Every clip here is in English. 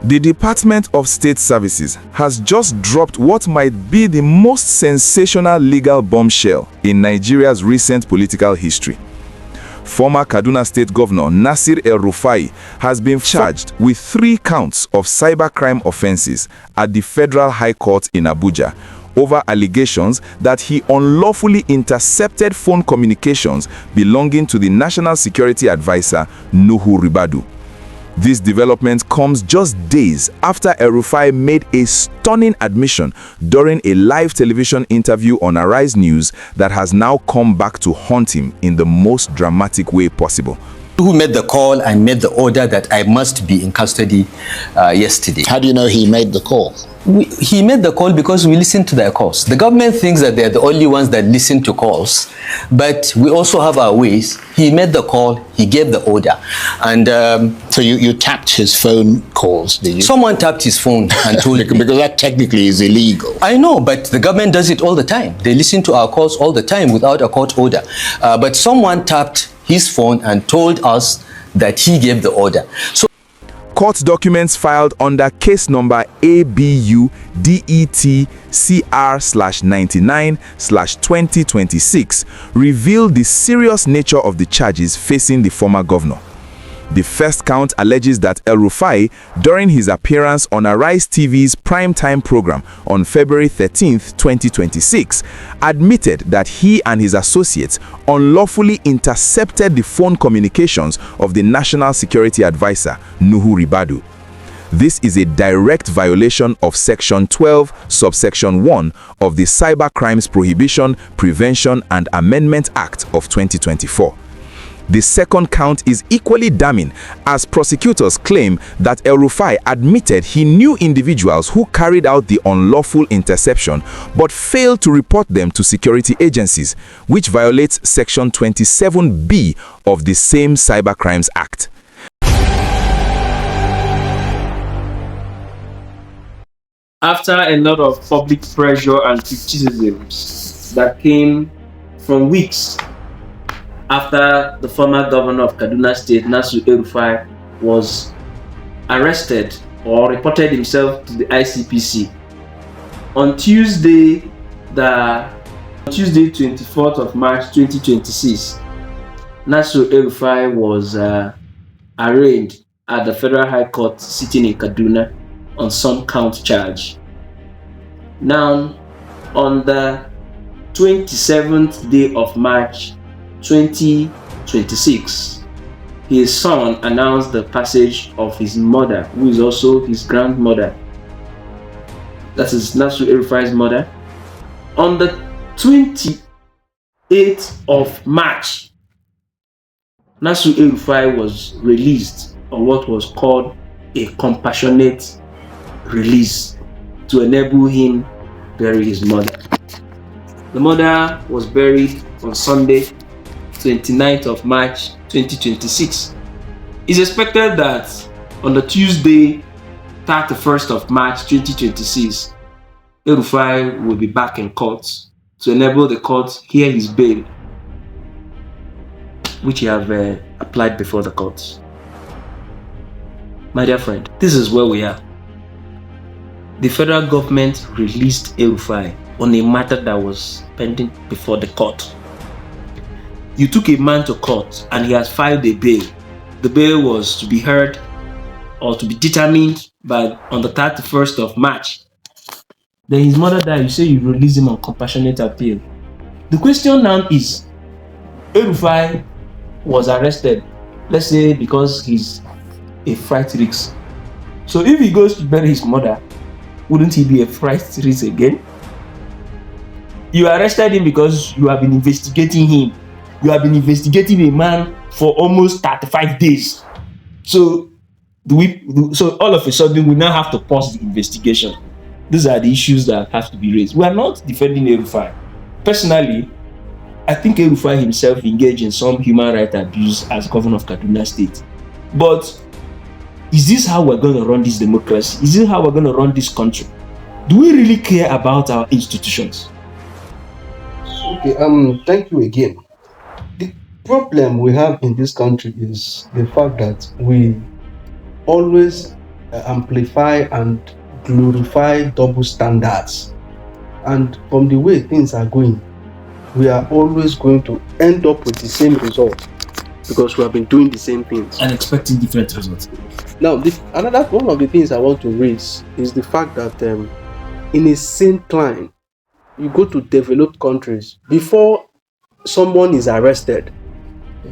The Department of State Services has just dropped what might be the most sensational legal bombshell in Nigeria's recent political history. Former Kaduna State Governor Nasir El-Rufai has been charged with 3 counts of cybercrime offenses at the Federal High Court in Abuja over allegations that he unlawfully intercepted phone communications belonging to the National Security Advisor Nuhu Ribadu. This development comes just days after El-Rufai made a stunning admission during a live television interview on Arise News that has now come back to haunt him in the most dramatic way possible. Who made the call and made the order that I must be in custody yesterday. How do you know he made the call? He made the call because we listen to their calls. The government thinks that they're the only ones that listen to calls, but we also have our ways. He made the call, he gave the order. And so you tapped his phone calls, did you? Someone tapped his phone and told me. Because that technically is illegal. I know, but the government does it all the time. They listen to our calls all the time without a court order. But someone tapped his phone and told us that he gave the order. So court documents filed under case number ABU-DET-CR/99/2026 reveal the serious nature of the charges facing the former governor. The first count alleges that El-Rufai, during his appearance on Arise TV's primetime program on February 13, 2026, admitted that he and his associates unlawfully intercepted the phone communications of the National Security Advisor, Nuhu Ribadu. This is a direct violation of Section 12, subsection 1 of the Cybercrimes Prohibition, Prevention and Amendment Act of 2024. The second count is equally damning, as prosecutors claim that El-Rufai admitted he knew individuals who carried out the unlawful interception but failed to report them to security agencies, which violates Section 27B of the same Cybercrimes Act. After a lot of public pressure and criticisms that came from weeks after the former governor of Kaduna State, Nasir El-Rufai, was arrested or reported himself to the ICPC. On Tuesday, 24th of March 2026, Nasir El-Rufai was arraigned at the Federal High Court sitting in Kaduna on some count charge. Now, on the 27th day of March 2026, his son announced the passage of his mother, who is also his grandmother. That is Nasir El-Rufai's mother. On the 28th of March, Nasir El-Rufai was released on what was called a compassionate release to enable him bury his mother. The mother was buried on Sunday, 29th of March 2026. It's expected that on the Tuesday, 31st of March 2026, El-Rufai will be back in court to enable the court hear his bail, which he have applied before the courts. My dear friend, this is where we are. The federal government released El-Rufai on a matter that was pending before the court. You took a man to court and he has filed a bail. The bail was to be heard or to be determined on the 31st of March. Then his mother died. You say you release him on compassionate appeal. The question now is, El-Rufai was arrested, let's say because he's a flight risk. So if he goes to bury his mother, wouldn't he be a flight risk again? You arrested him because you have been investigating him. You have been investigating a man for almost 35 days. So all of a sudden we now have to pause the investigation. These are the issues that have to be raised. We are not defending El-Rufai. Personally, I think El-Rufai himself engaged in some human rights abuse as governor of Kaduna State. But is this how we're going to run this democracy? Is this how we're going to run this country? Do we really care about our institutions? Okay, thank you again. The problem we have in this country is the fact that we always amplify and glorify double standards. And from the way things are going, we are always going to end up with the same result because we have been doing the same things. And expecting different results. Now, another one of the things I want to raise is the fact that in a same time, you go to developed countries, before someone is arrested,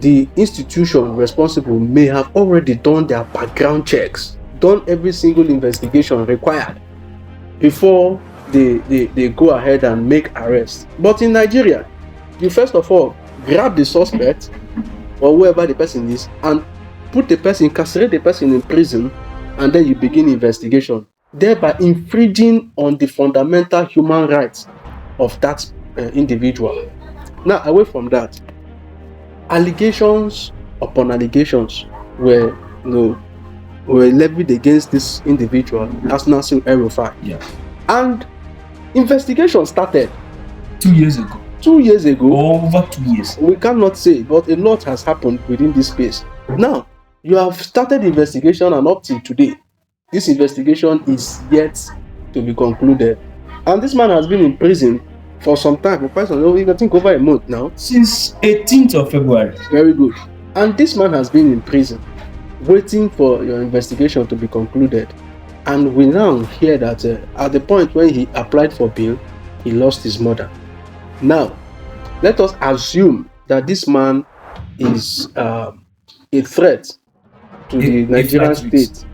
the institution responsible may have already done their background checks, done every single investigation required before they go ahead and make arrests. But in Nigeria, you first of all grab the suspect or whoever the person is and put the person, incarcerate the person in prison, and then you begin investigation, thereby infringing on the fundamental human rights of that individual. Now, away from that, allegations upon allegations were, were levied against this individual, as Nasir El-Rufai. Yeah. And investigation started 2 years ago. 2 years ago. Over 2 years. We cannot say, but a lot has happened within this space. Now, you have started investigation, and up till today, this investigation is yet to be concluded. And this man has been in prison for some time, for quite some time, I think over a month now. Since 18th of February. Very good. And this man has been in prison, waiting for your investigation to be concluded. And we now hear that at the point when he applied for bail, he lost his mother. Now, let us assume that this man is a threat to the Nigerian state.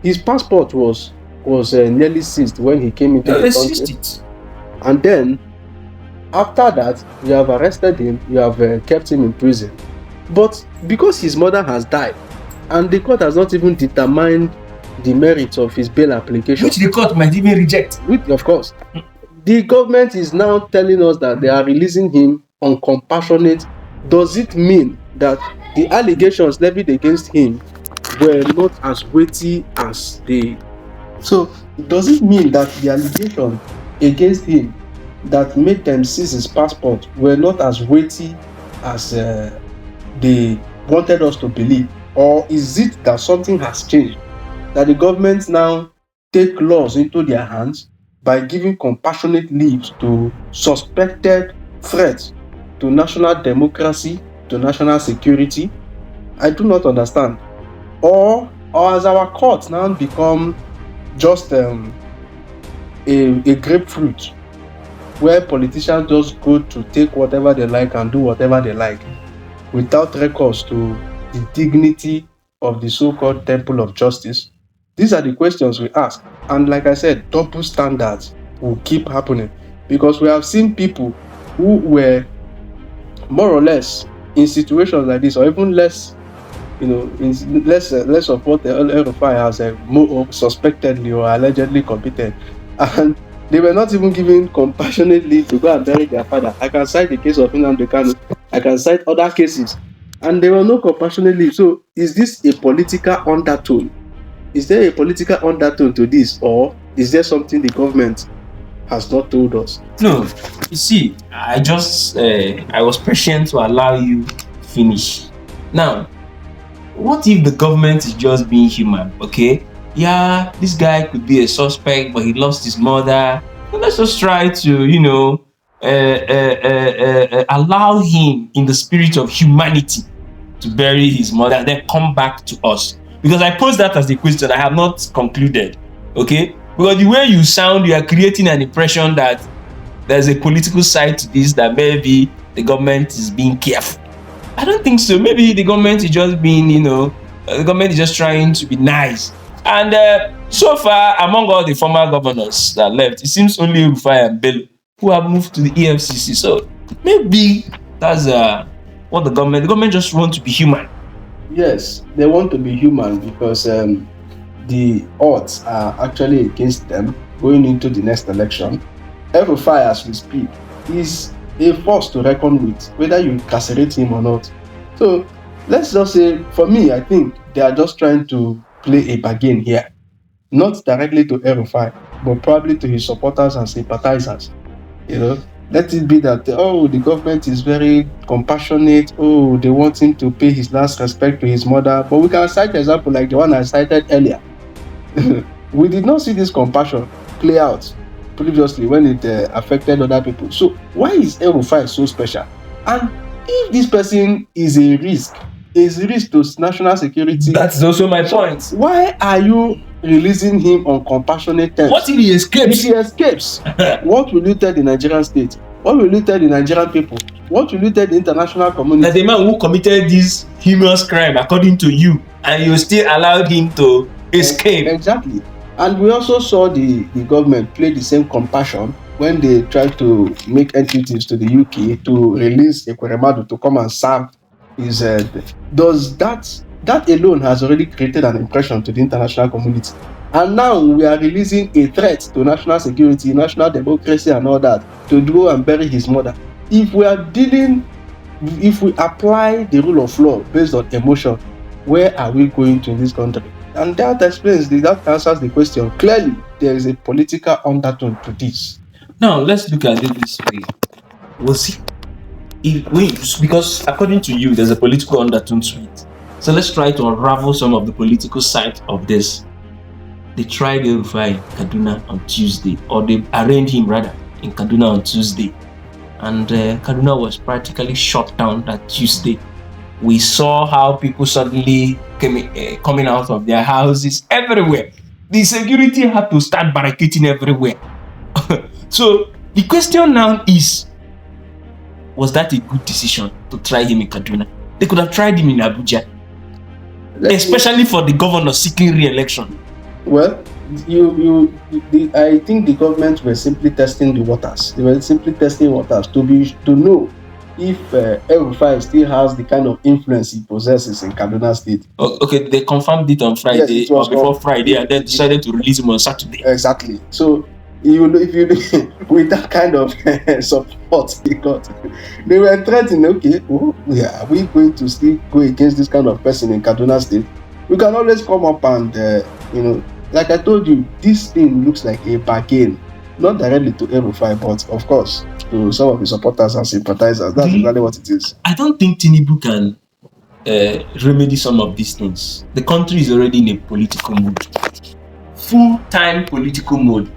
His passport was nearly seized when he came into the country. And then, after that, you have arrested him, you have kept him in prison. But because his mother has died, and the court has not even determined the merits of his bail application, which the court might even reject. Of course. The government is now telling us that they are releasing him on compassionate. Does it mean that the allegations levied against him were not as weighty as they? So, does it mean that the allegations against him that made them seize his passport were not as weighty as they wanted us to believe? Or is it that something has changed? That the government now take laws into their hands by giving compassionate leave to suspected threats to national democracy, to national security? I do not understand. Or has our courts now become just a grapefruit where politicians just go to take whatever they like and do whatever they like without recourse to the dignity of the so-called temple of justice? These are the questions we ask. And like I said, double standards will keep happening because we have seen people who were more or less in situations like this, or even less, less of what the El-Rufai has more suspectedly or allegedly committed, and they were not even given compassionate leave to go and bury their father. I can cite the case of Nnamdi Kanu. I can cite other cases, and there were no compassionate leave. So, is this a political undertone? Is there a political undertone to this, or is there something the government has not told us? No, you see, I was patient to allow you finish. Now, what if the government is just being human? Okay, yeah, this guy could be a suspect, but he lost his mother. So let's just try to, allow him in the spirit of humanity to bury his mother and then come back to us. Because I posed that as the question, I have not concluded, okay? Because the way you sound, you are creating an impression that there's a political side to this, that maybe the government is being careful. I don't think so. Maybe the government is just being, the government is just trying to be nice. And so far, among all the former governors that left, it seems only Rufai and Bello who have moved to the EFCC. So maybe that's what the government just wants to be human. Yes, they want to be human because the odds are actually against them going into the next election. El-Rufai, as we speak, is a force to reckon with, whether you incarcerate him or not. So let's just say, for me, I think they are just trying to play a bargain here. Not directly to El-Rufai, but probably to his supporters and sympathizers. Let it be that, oh, the government is very compassionate. Oh, they want him to pay his last respect to his mother. But we can cite an example like the one I cited earlier. We did not see this compassion play out previously when it affected other people. So why is El-Rufai so special? And if this person is a risk to national security, That's also my point. why are you releasing him on compassionate terms? What if he escapes? If he escapes, what will you tell the Nigerian state? What will you tell the Nigerian people? What will you tell the international community? That the man who committed this heinous crime, according to you, and you still allowed him to escape. Exactly. And we also saw the government play the same compassion when they tried to make entities to the UK to release Ekweremadu to come and serve his does that alone has already created an impression to the international community. And now we are releasing a threat to national security, national democracy and all that to go and bury his mother. If we apply the rule of law based on emotion, where are we going to in this country? And that answers the question. Clearly, there is a political undertone to this. Now, let's look at it this way. We'll see. Because according to you, there's a political undertone to it. So let's try to unravel some of the political side of this. They tried El-Rufai in Kaduna on Tuesday, or they arraigned him rather in Kaduna on Tuesday. And Kaduna was practically shut down that Tuesday. We saw how people suddenly coming out of their houses everywhere. The security had to start barricading everywhere. So the question now is, was that a good decision to try him in Kaduna? They could have tried him in Abuja, especially for the governor seeking re-election. Well, I think the government were simply testing the waters. They were simply testing waters to know if El-Rufai still has the kind of influence he possesses in Kaduna State. Okay, they confirmed it on Friday, yes, or before Friday, and then decided to release him on Saturday. Exactly. So, if you with that kind of support, because they were threatening, okay, are we going to still go against this kind of person in Kaduna State? We can always come up and, like I told you, this thing looks like a bargain, not directly to El-Rufai, but of course to some of his supporters and sympathizers. That's exactly what it is. I don't think Tinubu can remedy some of these things. The country is already in a political mood, full-time political mode.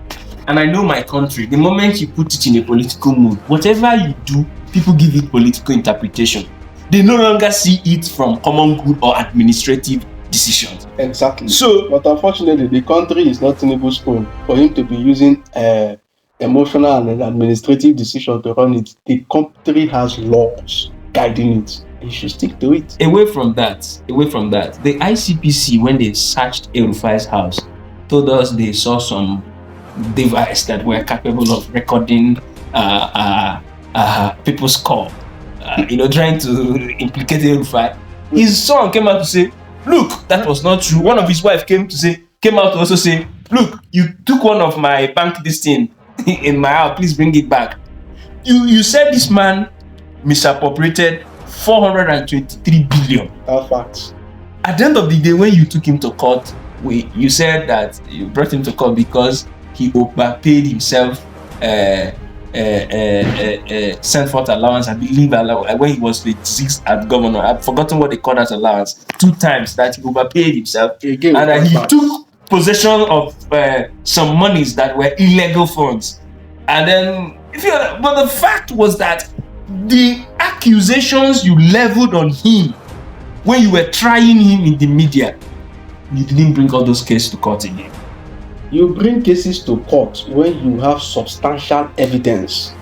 And I know my country, the moment you put it in a political mood, whatever you do, people give it political interpretation. They no longer see it from common good or administrative decisions. Exactly. So, but unfortunately, the country is not Tinubu's own. For him to be using emotional and administrative decision to run it, the country has laws guiding it. He should stick to it. Away from that, the ICPC, when they searched El-Rufai's house, told us they saw some device that were capable of recording people's call, trying to implicate El-Rufai. His son came out to say, look, that was not true. One of his wife came out to also say, look, you took one of my bank this thing in my house, please bring it back. You said this man misappropriated 423 billion. Facts. At the end of the day, when you took him to court, you said that you brought him to court because he overpaid himself sent forth allowance, I believe, when he was the sixth at governor. I've forgotten what they call that allowance. 2 times that he overpaid himself, and that he took possession of some monies that were illegal funds. And then, but the fact was that the accusations you leveled on him when you were trying him in the media, you didn't bring all those cases to court again. You bring cases to court when you have substantial evidence.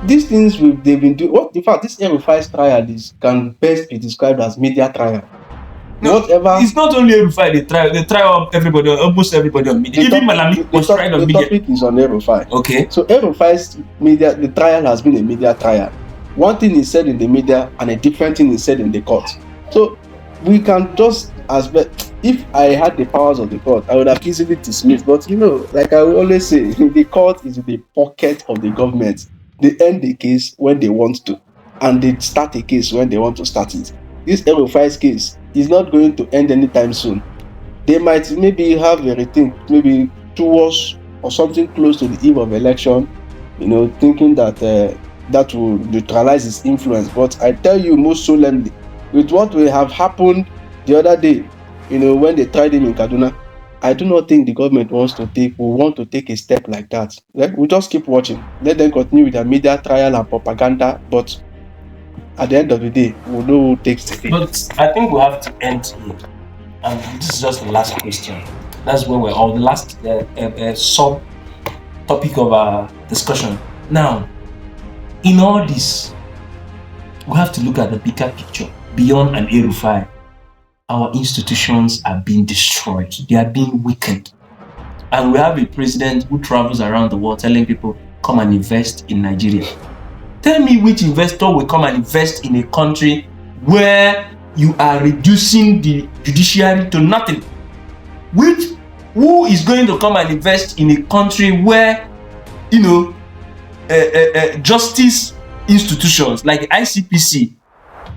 These things they've been doing. In fact, this El-Rufai's trial can best be described as media trial. No, it's not only El-Rufai they try everybody, almost everybody on media. Even Malami was tried on media. The topic is on El-Rufai. Okay. So El-Rufai's the trial has been a media trial. One thing is said in the media and a different thing is said in the court. So we can just if I had the powers of the court, I would have easily dismissed. But like I will always say, the court is in the pocket of the government. They end the case when they want to, and they start a case when they want to start it. This El-Rufai's case is not going to end anytime soon. They might maybe have a rethink, maybe towards or something close to the eve of election, thinking that that will neutralize his influence. But I tell you most solemnly, with what will have happened the other day, when they tried him in Kaduna, I do not think the government will want to take a step like that. We'll just keep watching. Let them continue with their media trial and propaganda, but at the end of the day, we'll know who takes the field. But I think we have to end here. And this is just the last question. That's where the last sub topic of our discussion. Now, in all this, we have to look at the bigger picture. Beyond an El-Rufai, our institutions are being destroyed. They are being weakened. And we have a president who travels around the world telling people, come and invest in Nigeria. Tell me which investor will come and invest in a country where you are reducing the judiciary to nothing? Who is going to come and invest in a country where, justice institutions like the ICPC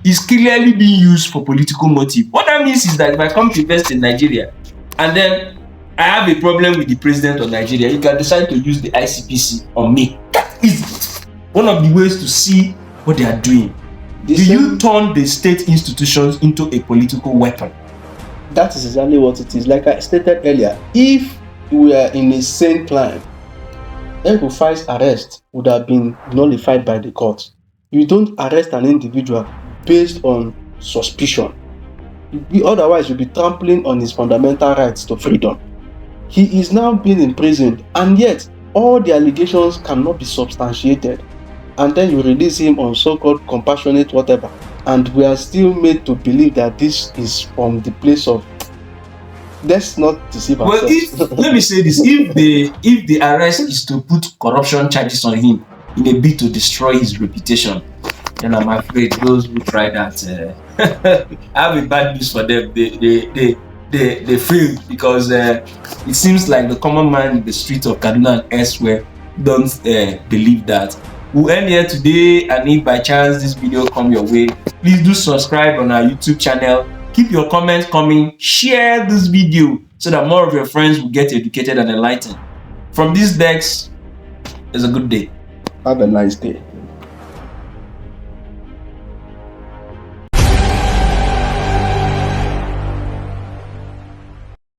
is clearly being used for political motive? What that means is that if I come to invest in Nigeria and then I have a problem with the president of Nigeria, you can decide to use the ICPC on me. That is one of the ways to see what they are doing. Do you turn the state institutions into a political weapon? That is exactly what it is. Like I stated earlier, if we are in a sane climb, El-Rufai's arrest would have been nullified by the court. You don't arrest an individual based on suspicion. Otherwise, you'll be trampling on his fundamental rights to freedom. He is now being imprisoned, and yet all the allegations cannot be substantiated. And then you release him on so-called compassionate whatever. And we are still made to believe that this is from the place of... Let's not deceive ourselves. Well, let me say this. If the arrest is to put corruption charges on him in a bid to destroy his reputation, then I'm afraid those who try that, I have a bad news for them. They failed, because it seems like the common man in the streets of Kaduna and elsewhere don't believe that. We'll end here today, and if by chance this video come your way, please do subscribe on our YouTube channel. Keep your comments coming. Share this video so that more of your friends will get educated and enlightened. From this Dex, it's a good day. Have a nice day.